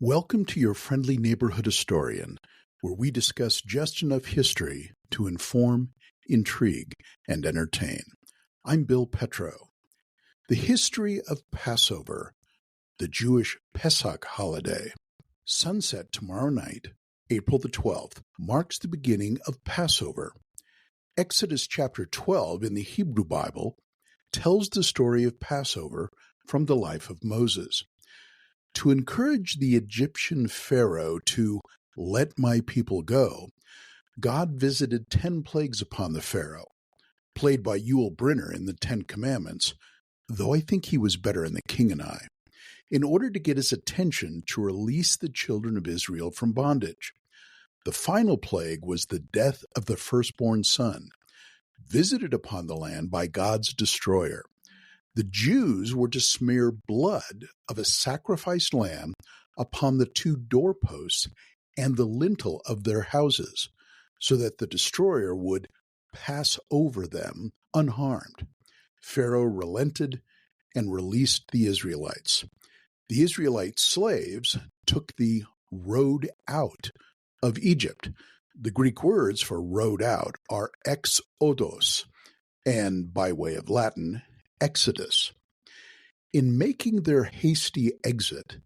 Welcome to your friendly neighborhood historian, where we discuss just enough history to inform, intrigue, and entertain. I'm Bill Petro. The history of Passover, the Jewish Pesach holiday. Sunset tomorrow night, April the 12th, marks the beginning of Passover. Exodus chapter 12 in the Hebrew Bible tells the story of Passover from the life of Moses. To encourage the Egyptian Pharaoh to let my people go, God visited 10 plagues upon the Pharaoh, played by Yul Brynner in the 10 Commandments, though I think he was better in The King and I, in order to get his attention to release the children of Israel from bondage. The final plague was the death of the firstborn son, visited upon the land by God's destroyer. The Jews were to smear blood of a sacrificed lamb upon the 2 doorposts and the lintel of their houses, so that the destroyer would pass over them unharmed. Pharaoh relented and released the Israelites. The Israelite slaves took the road out of Egypt. The Greek words for road out are exodos, and by way of Latin, Exodus. In making their hasty exit,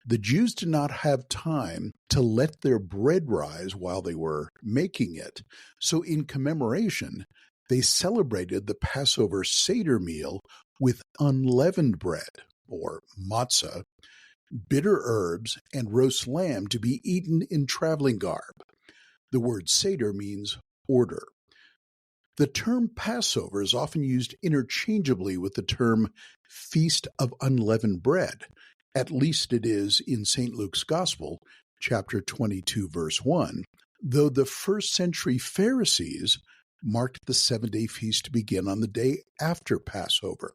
the Jews did not have time to let their bread rise while they were making it, so in commemoration, they celebrated the Passover Seder meal with unleavened bread, or matzah, bitter herbs, and roast lamb to be eaten in traveling garb. The word Seder means order. The term Passover is often used interchangeably with the term Feast of Unleavened Bread. At least it is in St. Luke's Gospel, chapter 22, verse 1, though the first-century Pharisees marked the 7-day feast to begin on the day after Passover.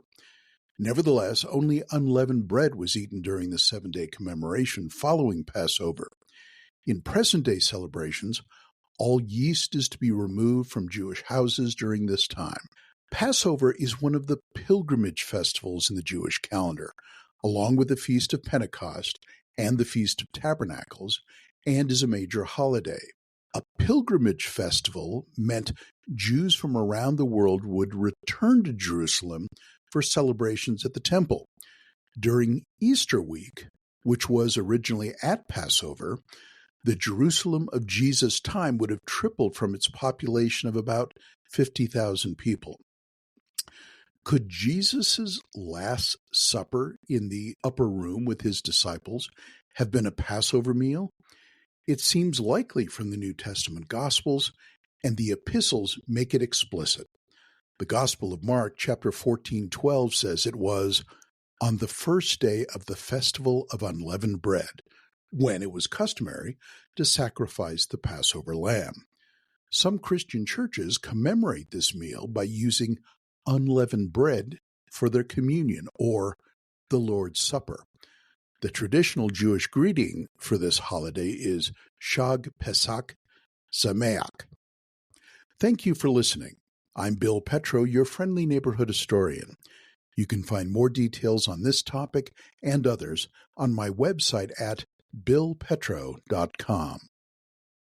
Nevertheless, only unleavened bread was eaten during the 7-day commemoration following Passover. In present-day celebrations, all yeast is to be removed from Jewish houses during this time. Passover is one of the pilgrimage festivals in the Jewish calendar, along with the Feast of Pentecost and the Feast of Tabernacles, and is a major holiday. A pilgrimage festival meant Jews from around the world would return to Jerusalem for celebrations at the temple. During Easter week, which was originally at Passover, the Jerusalem of Jesus' time would have tripled from its population of about 50,000 people. Could Jesus' Last Supper in the upper room with his disciples have been a Passover meal? It seems likely from the New Testament Gospels, and the epistles make it explicit. The Gospel of Mark, chapter 14:12, says it was on the first day of the festival of unleavened bread, when it was customary to sacrifice the Passover lamb. Some Christian churches commemorate this meal by using unleavened bread for their communion, or the Lord's Supper. The traditional Jewish greeting for this holiday is Shag Pesach Sameach. Thank you for listening. I'm Bill Petro, your friendly neighborhood historian. You can find more details on this topic and others on my website at billpetro.com.